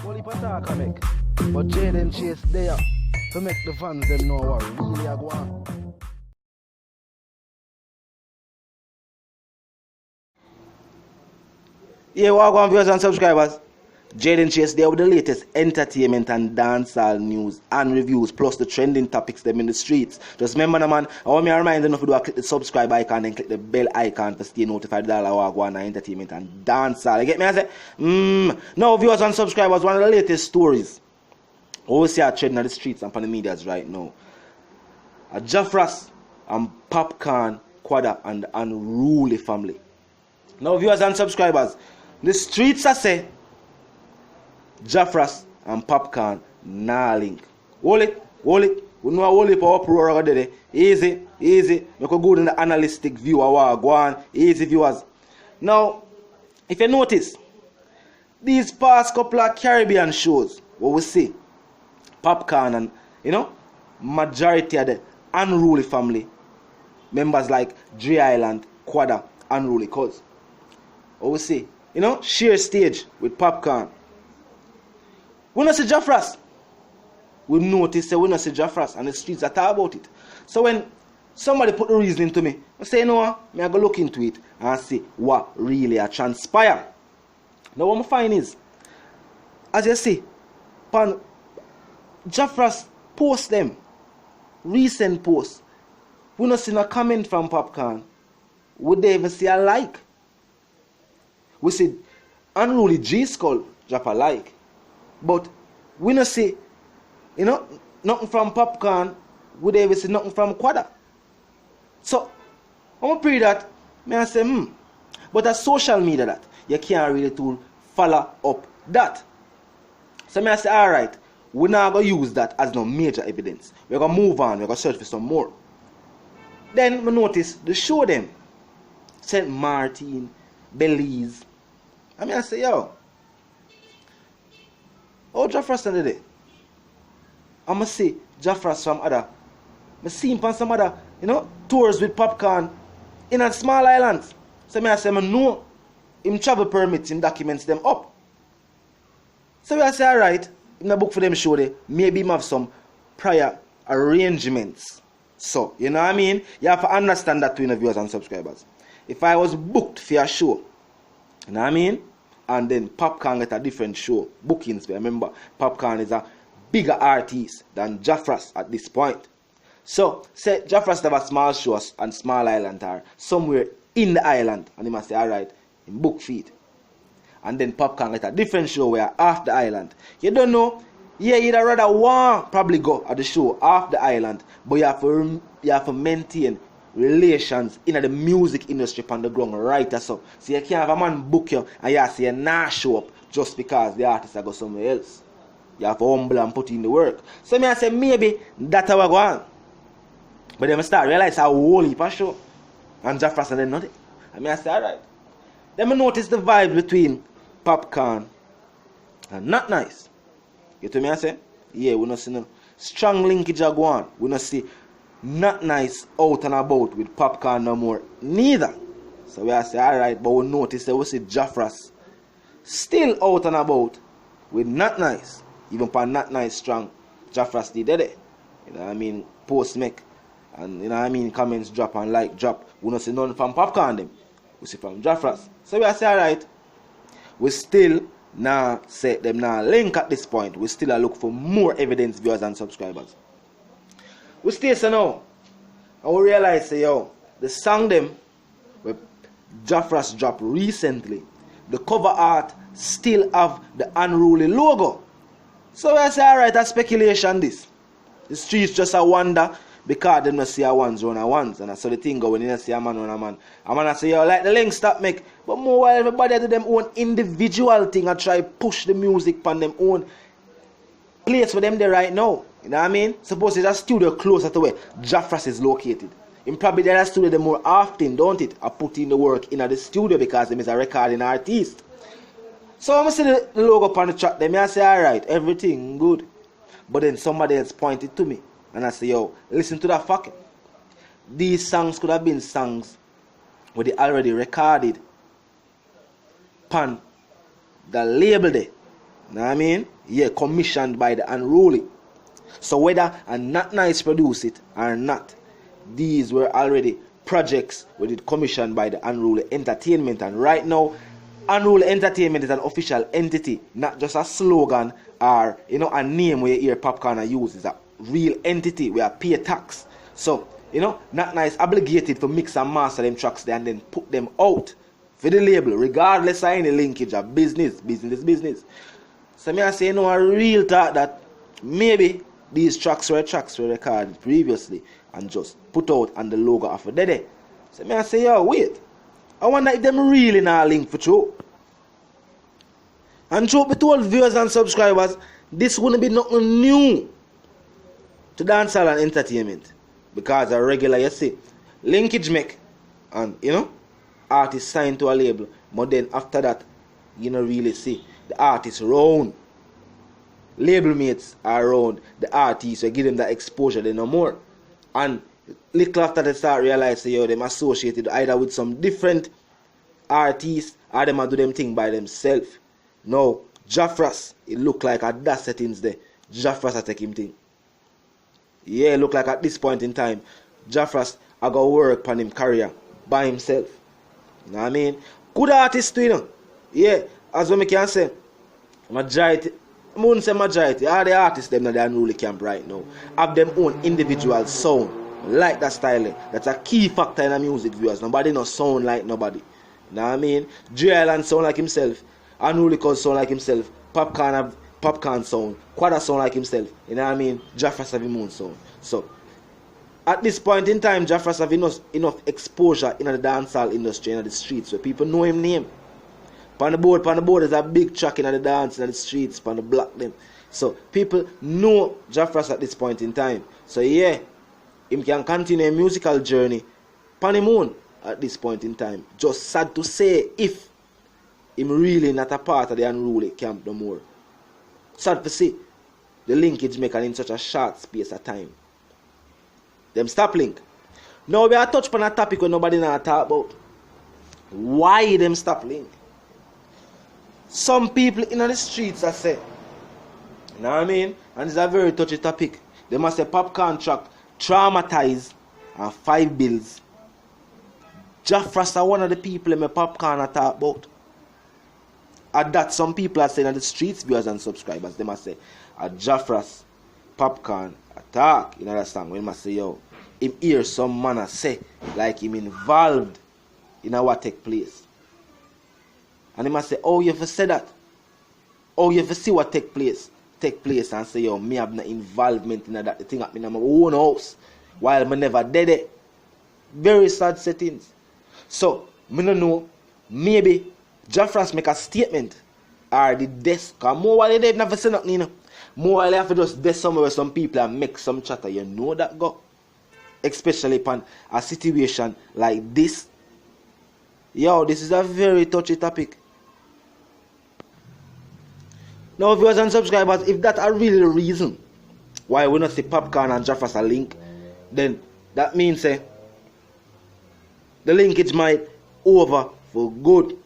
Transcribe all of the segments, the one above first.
Only attack I make. But Jaden Chase there to make the fans them know what really I go on. Yeah, welcome viewers and subscribers. Jaden Chase there with the latest entertainment and dancehall news and reviews, plus the trending topics them in the streets. Just remember, no man, I want me to remind you to do click the subscribe icon and click the bell icon to stay notified that I go on entertainment and dancehall. You get me? I say, now viewers and subscribers, one of the latest stories we see are trending on the streets and on the medias right now. Jafrass and Popcaan, Quada and the Unruly family. Now viewers and subscribers, the streets are say Jafrass and Popcaan nah link. Hold it. We know hold it for uproar over there. Easy. We could go in the analytic view of what go on. Easy viewers. Now, if you notice, these past couple of Caribbean shows, what we see, Popcaan and majority of the Unruly family, members like Dre Island, Quada, Unruly cause. What we see, share stage with Popcaan. We don't see Jafrass. We notice that we don't see Jafrass and the streets are talk about it. So when somebody put the reasoning to me, I say, I go look into it and see what really transpire. Now what I find is, as you see, Jafrass post them, recent posts. We don't see no comment from Popcaan. Would they even see a like? We see Unruly G Skull drop a like. But we don't see, nothing from Popcaan. Would they even see nothing from Quada? So, I'm going to pray that, I say, but as social media that, you can't really to follow up that. So I say, alright, we're not going to use that as no major evidence. We're going to move on, we're going to search for some more. Then we notice the show them, St. Martin, Belize. I say, yo, oh, Jafrass in the day. I'm going to see Jafrass from other. I see him on some other, tours with Popcaan in a small islands. So I say, I know him travel permits, him documents them up. So I say, alright, in the book for them show there, maybe him have some prior arrangements. So, you know what I mean? You have to understand that to viewers and subscribers. If I was booked for a show, you know what I mean? And then Popcaan get a different show, bookings. Remember, Popcaan is a bigger artist than Jafrass at this point. So, say Jafrass have a small show and small island or somewhere in the island. And he must say, alright, in book feed. And then Popcaan get a different show where off the island. You don't know. Yeah, you'd rather want probably go at the show off the island, but you have to maintain relations in the music industry on the ground right or so. So you can't have a man book you and you say you not show up just because the artist go somewhere else. You have to humble and put in the work. So I say maybe that's how I go on. But then I start realize how whole heap of show. And Jafrass and then nothing. I say alright. Then I notice the vibe between Popcaan and Not Nice. You to me I say? Yeah, we don't see no strong linkage go on. We don't see Not Nice out and about with Popcaan no more. Neither. So we say alright, but we notice that we see Jafrass still out and about with Not Nice. Even for Not Nice strong, Jafrass did it. You know what I mean? Post make and you know what I mean, comments drop and like drop. We don't see none from Popcaan them. We see from Jafrass. So we say alright. We still now say them now link at this point. We still look for more evidence, viewers and subscribers. We still say now, and we realize say yo, the song them where Jafrass dropped recently, the cover art still have the Unruly logo. So we say alright, that's speculation this. The streets just a wonder because them not see a ones run a ones. And that's how the thing go when you see a man run a man. A man say, yo, like the link stop make. But more while everybody do them own individual thing and try push the music on them own place for them there right now. You know what I mean? Suppose there's a studio closer to where Jafrass is located. In probably there a studio them more often, don't it? I put in the work in the studio because them is a recording artist. So I'm see the logo on the track, them I say, alright, everything good. But then somebody else pointed to me. And I say, yo, listen to that fucking. These songs could have been songs where they already recorded pan the label there. Know what I mean? Yeah, commissioned by the unruly. So whether a Not Nice produce it or not, these were already projects were commissioned by the Unruly Entertainment, and right now Unruly Entertainment is an official entity, not just a slogan or a name where you hear Popcaan use. It's a real entity where you pay tax. So Not Nice obligated to mix and master them tracks there and then put them out for the label, regardless of any linkage of business. So me I say a real thought that maybe these tracks were recorded previously and just put out on the logo of a Dede. So me I say, yo, wait. I wonder if them really not link for true. And truth be told, viewers and subscribers, this wouldn't be nothing new to dancehall and entertainment. Because a regular, you see, linkage make and artists signed to a label. But then after that, you don't really see the artists round. Label mates are around the artists, so give them that exposure, they no more. And little after they start realizing, yo, them associated either with some different artists or them do them thing by themselves. Now, Jafrass, it look like at that settings there, Jafrass take him thing. Yeah, look like at this point in time, Jafrass I go work on him career by himself. You know what I mean? Good artist too, Yeah, as we can say, majority. I wouldn't say majority. All the artists them that they unruly camp right now have them own individual sound. Like that style. That's a key factor in the music viewers. Nobody no sound like nobody. You know what I mean? J Island sound like himself. Unruly cause sound like himself. Popcaan sound. Quada sound like himself. You know what I mean? Jafrass have his own sound. So at this point in time, Jafrass have enough exposure in the dancehall industry in the streets where people know him name. Pan the board is a big track in the dance in the streets, pan the block them. So people know Jafrass at this point in time. So yeah, him can continue a musical journey pan him own at this point in time. Just sad to say if him really not a part of the unruly camp no more. Sad to see the linkage making in such a short space of time. Them stop link. Now we are touch upon a topic when nobody not talk about. Why them stop link? Some people in the streets are say, you know what I mean? And it's a very touchy topic. They must say Popcaan track traumatized and 5 bills. Jafrass are one of the people in my Popcaan talk about. At that, some people are saying on the streets, viewers and subscribers, they must say, Jafrass, Popcaan, attack. You know that song when they must say, yo, him hear some man say, like him involved in what take place. And he must say, oh, you ever say that? Oh, you ever see what take place and say, yo, me have no involvement in that thing happening in my own house while me never did it. Very sad settings. So, me don't know, maybe Jafrass make a statement or the desk, because more while they never say nothing, More while they have to just desk somewhere where some people and make some chatter, you know that go. Especially upon a situation like this. Yo, this is a very touchy topic. Now, viewers and subscribers, if that are really the reason why we not see Popcaan and Jafrass a link, then that means the linkage might over for good.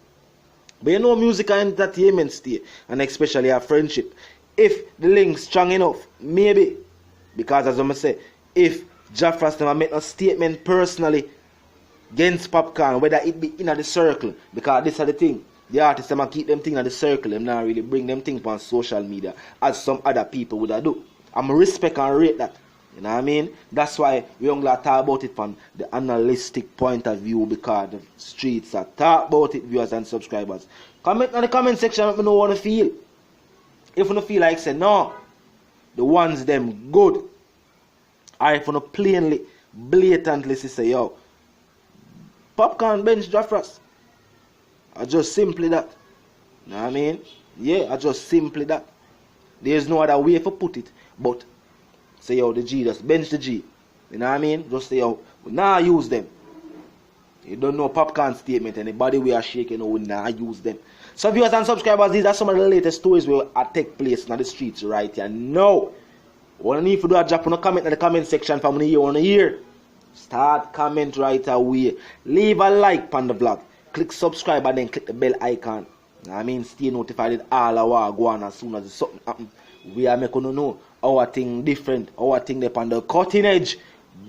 But you know, music and entertainment stay, and especially our friendship. If the link strong enough, maybe, because as I say, if Jafrass never make a statement personally against Popcaan, whether it be in the circle, because this is the thing. The artists them keep them things in the circle, them not really bring them things on social media as some other people would do. I'm respect and rate that. You know what I mean? That's why we only talk about it from the analytic point of view, because the streets are talk about it, viewers and subscribers. Comment in the comment section, let me know what you feel. If you feel like say no, the ones them good. Or if you plainly, blatantly say, yo, Popcaan bench Jafrass. I just simply that. You know what I mean? Yeah, I just simply that. There's no other way to put it. But say, yo, the G, just bench the G. You know what I mean? Just say, yo, we now use them. You don't know Popcaan statement. Anybody we are shaking, we now use them. So viewers and subscribers, these are some of the latest stories where take place in the streets right here. Now, what I need to do is drop a comment in the comment section from here on here. Start comment right away. Leave a like on the vlog. Click subscribe and then click the bell icon. I mean, stay notified with all our go on as soon as something happen. We are making you know our thing different, our thing up on the cutting edge.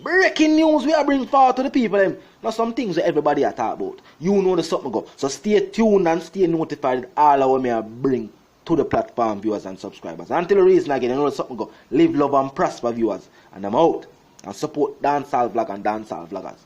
Breaking news we are bring forward to the people. Them. Now some things that everybody are talk about. You know the something go. So stay tuned and stay notified with all our me bring to the platform viewers and subscribers. Until the reason again, you know the something go. Live, love and prosper viewers. And I'm out. And support dancehall vlog and dancehall vloggers.